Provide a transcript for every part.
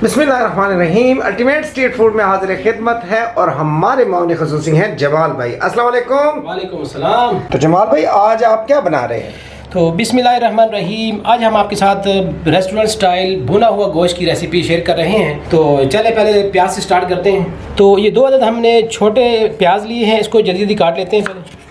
बिस्मिल्लाहिर्रहमानिर्रहीम। Ultimate street food में हाजिर खिदमत है और हमारे मौन ख़ुसूसी हैं जमाल भाई। अस्सलाम वालेकुम। वालेकुम अस्सलाम। तो जमाल भाई आज आप क्या बना रहे हैं? तो बिस्मिल्लाहिर्रहमानिर्रहीम, आज हम आपके साथ रेस्टोरेंट स्टाइल भुना हुआ गोश्त की रेसिपी शेयर कर रहे हैं। तो चले पहले प्याज से स्टार्ट करते हैं। तो ये 2 अदद हमने छोटे प्याज लिए हैं, इसको जल्दी जल्दी काट लेते हैं पहले।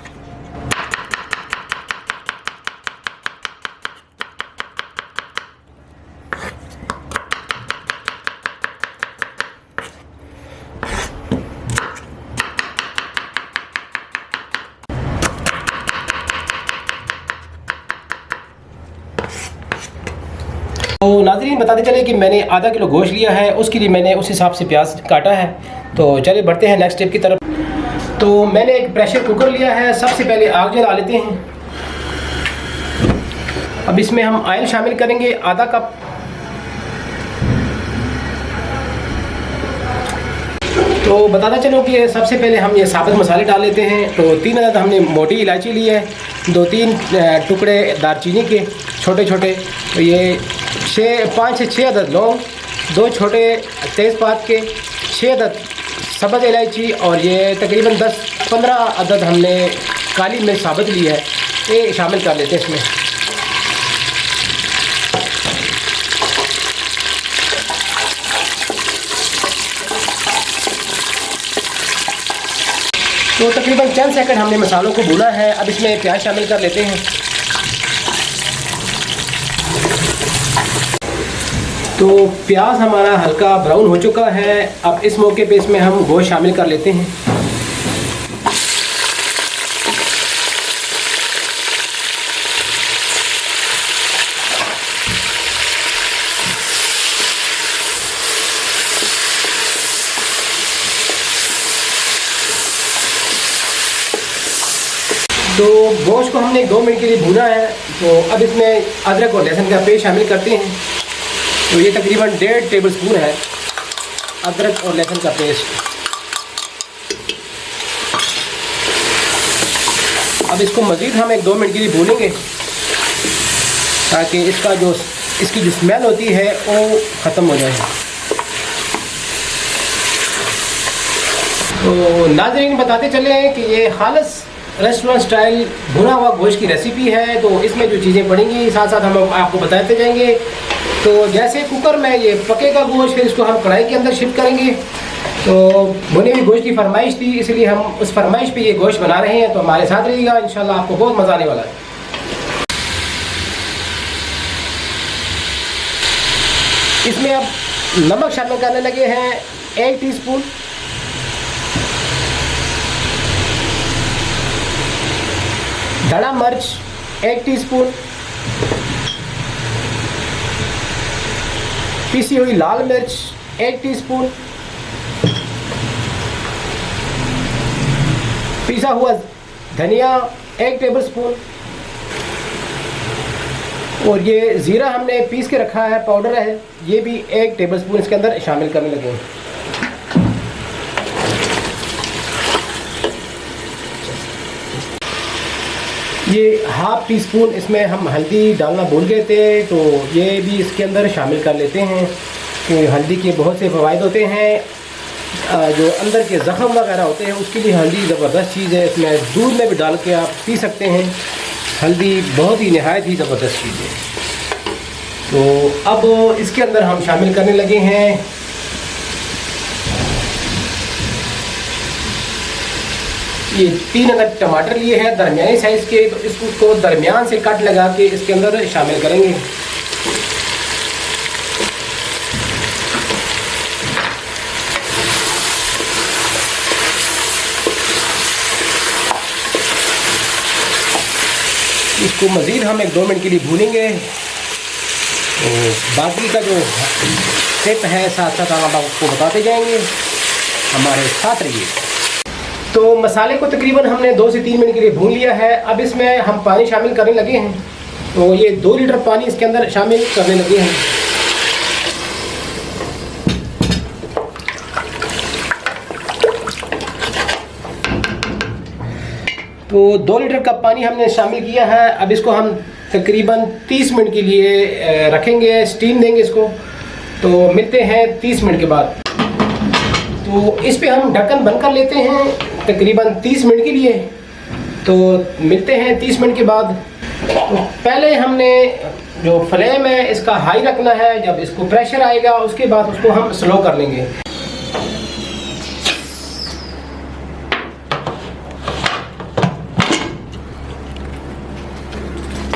तो नाज़रीन बताते चले कि मैंने आधा किलो गोश्त लिया है, उसके लिए मैंने उस हिसाब से प्याज काटा है। तो चलिए बढ़ते हैं नेक्स्ट स्टेप की तरफ। तो मैंने एक प्रेशर कुकर लिया है, सबसे पहले आग जला लेते हैं। अब इसमें हम ऑयल शामिल करेंगे आधा कप। तो बताता चलो कि सबसे पहले हम ये साबुत मसाले डाल लेते हैं। तो 3 अदद हमने मोटी इलायची ली है, 2-3 टुकड़े दालचीनी के छोटे छोटे, तो ये 5 से 6 अदद लौंग, 2 छोटे तेज़पात के, 6 अदद सब्ज़ इलायची और ये तकरीबन 10-15 अदद हमने काली मिर्च साबुत ली है, ये शामिल कर लेते हैं इसमें। तो तकरीबन 10 सेकंड हमने मसालों को भूना है। अब इसमें प्याज शामिल कर लेते हैं। तो प्याज हमारा हल्का ब्राउन हो चुका है। अब इस मौके पे इसमें हम गोश्त शामिल कर लेते हैं। तो गोश्त को हमने 2 मिनट के लिए भूना है। तो अब इसमें अदरक और लहसुन का पेस्ट शामिल करते हैं। तो ये तकरीबन 1.5 टेबल स्पून है अदरक और लहसुन का पेस्ट। अब इसको मज़ीद हम 1-2 मिनट के लिए भूनेंगे ताकि इसकी जो स्मेल होती है वो ख़त्म हो जाए। तो नाज़रीन बताते चले कि ये खालिस रेस्टोरेंट स्टाइल भुना हुआ गोश्त की रेसिपी है। तो इसमें जो चीज़ें पड़ेंगी साथ साथ हम आपको बताते जाएंगे। तो जैसे कुकर में ये पकेगा गोश्त, फिर इसको हम कढ़ाई के अंदर शिफ्ट करेंगे। तो भुने हुई गोश्त की फरमाइश थी, इसलिए हम उस फरमाइश पे ये गोश्त बना रहे हैं। तो हमारे साथ रहिएगा, इंशाल्लाह आपको बहुत मज़ा आने वाला है। इसमें अब नमक शामिल करने लगे हैं 1 टीस्पून, धड़ा मिर्च 1 टीस्पून, पीसी हुई लाल मिर्च 1 टीस्पून, पिसा हुआ धनिया 1 टेबलस्पून, और ये ज़ीरा हमने पीस के रखा है, पाउडर है, ये भी 1 टेबलस्पून इसके अंदर शामिल करने लगे हैं। ये 1/2 टीस्पून इसमें हम हल्दी डालना भूल गए थे, तो ये भी इसके अंदर शामिल कर लेते हैं कि हल्दी के बहुत से फ़वाइद होते हैं। जो अंदर के ज़ख़म वगैरह होते हैं उसके लिए हल्दी ज़बरदस्त चीज़ है। इसमें दूध में भी डाल के आप पी सकते हैं। हल्दी बहुत ही नहायत ही ज़बरदस्त चीज़ है। तो अब इसके अंदर हम शामिल करने लगे हैं ये 3 अदद टमाटर लिए हैं दरमियानी साइज़ के। तो इसको दरमियान से कट लगा के इसके अंदर शामिल करेंगे। इसको मज़ीद हम 1-2 मिनट के लिए भूनेंगे। तो बाकी का जो स्टेप है साथ साथ हम आपको बताते जाएंगे, हमारे साथ रहिए। तो मसाले को तकरीबन हमने 2 से 3 मिनट के लिए भून लिया है। अब इसमें हम पानी शामिल करने लगे हैं। तो ये 2 लीटर पानी इसके अंदर शामिल करने लगे हैं। तो 2 लीटर का पानी हमने शामिल किया है। अब इसको हम तकरीबन 30 मिनट के लिए रखेंगे, स्टीम देंगे इसको तो मिलते हैं 30 मिनट के बाद। तो इस पे हम ढक्कन बंद कर लेते हैं तकरीबन 30 मिनट के लिए। तो मिलते हैं 30 मिनट के बाद। तो पहले हमने जो फ्लेम है इसका हाई रखना है, जब इसको प्रेशर आएगा उसके बाद उसको हम स्लो कर लेंगे।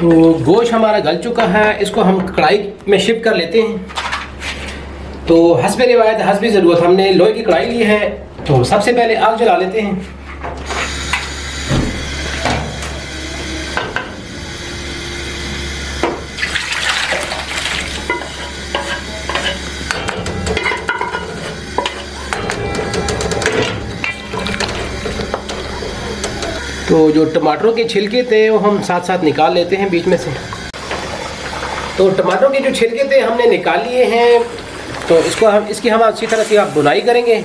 तो गोश्त हमारा गल चुका है, इसको हम कढ़ाई में शिफ्ट कर लेते हैं। तो हस्बे रिवायत हस्बे ज़रूरत हमने लोहे की कढ़ाई ली है। तो सबसे पहले आग जला लेते हैं। तो जो टमाटरों के छिलके थे वो हम साथ साथ निकाल लेते हैं बीच में से। तो टमाटरों के जो छिलके थे हमने निकाल लिए हैं। तो इसकी हम अच्छी तरह से आप बुनाई करेंगे।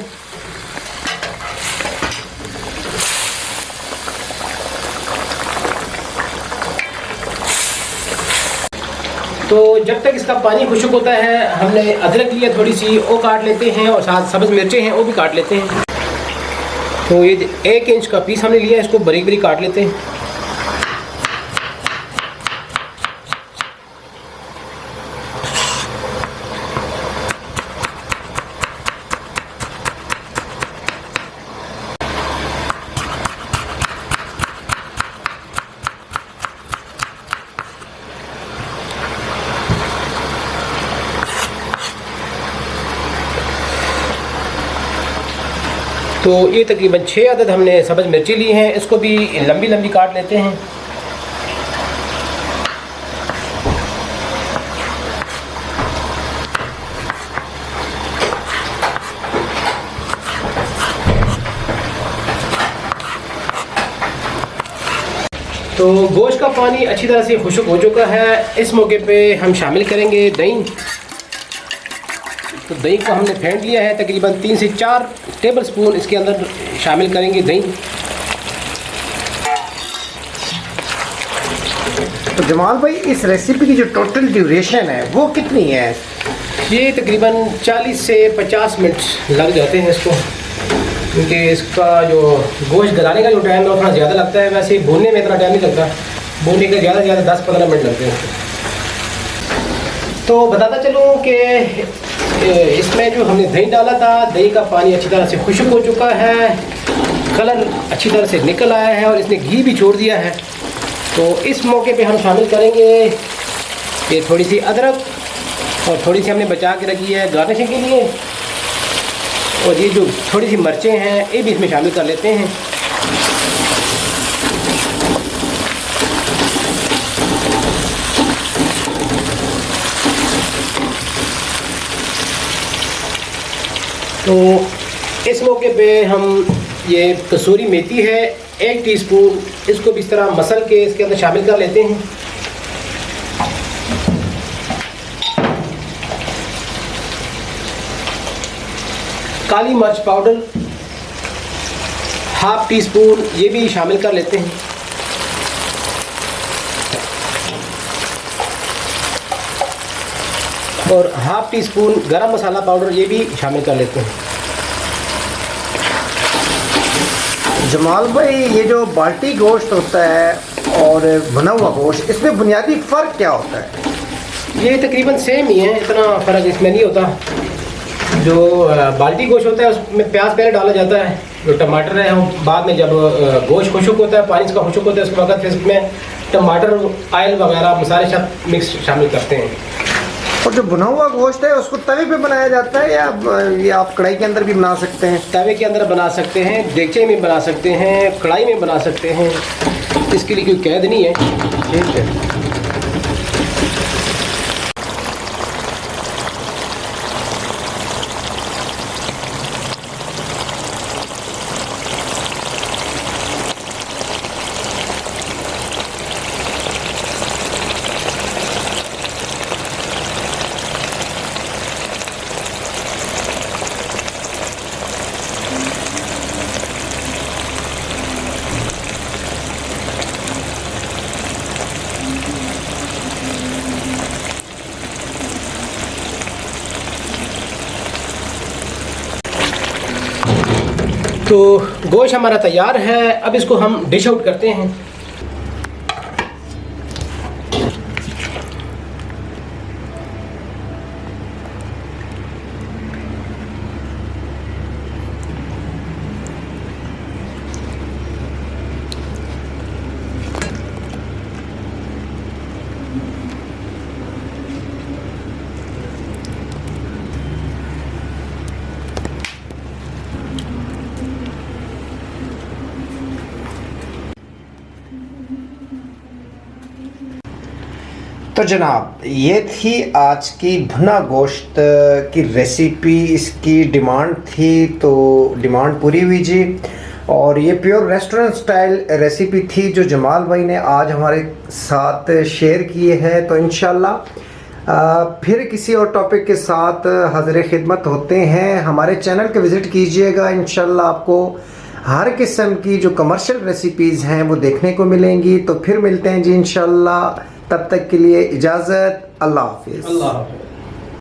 तो जब तक इसका पानी खुश्क होता है हमने अदरक लिया थोड़ी सी, वो काट लेते हैं, और साथ सब्ज़ मिर्चें हैं वो भी काट लेते हैं। तो ये 1 इंच का पीस हमने लिया है, इसको बारीक बारीक काट लेते हैं। तो ये तकरीबन 6 अदद हमने सब्ज़ मिर्ची ली हैं, इसको भी लंबी लंबी काट लेते हैं। तो गोश्त का पानी अच्छी तरह से खुश्क हो चुका है। इस मौके पे हम शामिल करेंगे दही। तो दही को हमने फेंट लिया है, तकरीबन 3 से 4 टेबल स्पून इसके अंदर शामिल करेंगे दही। तो जमाल भाई, इस रेसिपी की जो टोटल ड्यूरेशन है वो कितनी है? ये तकरीबन 40 से 50 मिनट लग जाते हैं इसको, क्योंकि इसका जो गोश्त गलाने का जो टाइम है वो थोड़ा ज़्यादा लगता है। वैसे भूनने में इतना टाइम नहीं लगता, भूनने का ज़्यादा से ज़्यादा 10-15 मिनट लगते हैं। तो बताता चलूँ कि इसमें जो हमने दही डाला था, दही का पानी अच्छी तरह से खुश्क हो चुका है, कलर अच्छी तरह से निकल आया है और इसने घी भी छोड़ दिया है। तो इस मौके पे हम शामिल करेंगे ये थोड़ी सी अदरक, और थोड़ी सी हमने बचा के रखी है गार्निशिंग के लिए, और ये जो थोड़ी सी मिर्चें हैं ये भी इसमें शामिल कर लेते हैं। तो इस मौके पे हम ये कसूरी मेथी है 1 टीस्पून, इसको भी इस तरह मसल के इसके अंदर शामिल कर लेते हैं। काली मिर्च पाउडर 1/2 टीस्पून, ये भी शामिल कर लेते हैं। और 1/2 टीस्पून गरम मसाला पाउडर, ये भी शामिल कर लेते हैं। जमाल भाई, ये जो बाल्टी गोश्त होता है और भुना हुआ गोश्त, इसमें बुनियादी फ़र्क क्या होता है? ये तकरीबन सेम ही है, इतना फ़र्क इसमें नहीं होता। जो बाल्टी गोश्त होता है उसमें प्याज पहले डाला जाता है, जो टमाटर है वो बाद में, जब गोश्त खुश्क होता है, पानी इसका खुश्क होता है, उसके वक्त फिर इसमें टमाटर, ऑयल वगैरह मसाले सब मिक्स शामिल करते हैं। और जो भुना हुआ गोश्त है उसको तवे पे बनाया जाता है या आप कढ़ाई के अंदर भी बना सकते हैं? तवे के अंदर बना सकते हैं, देगचे में बना सकते हैं, कढ़ाई में बना सकते हैं, इसके लिए कोई कैद नहीं है। ठीक है। तो गोश्त हमारा तैयार है, अब इसको हम डिश आउट करते हैं। तो जनाब ये थी आज की भुना गोश्त की रेसिपी। इसकी डिमांड थी तो डिमांड पूरी हुई जी। और ये प्योर रेस्टोरेंट स्टाइल रेसिपी थी जो जमाल भाई ने आज हमारे साथ शेयर की है। तो इंशाल्लाह फिर किसी और टॉपिक के साथ हाज़िर खिदमत होते हैं। हमारे चैनल के विज़िट कीजिएगा, इंशाल्लाह आपको हर किस्म की जो कमर्शियल रेसिपीज़ हैं वो देखने को मिलेंगी। तो फिर मिलते हैं जी इंशाल्लाह, तब तक के लिए इजाज़त। अल्लाह हाफिज़। अल्लाह हाफिज़।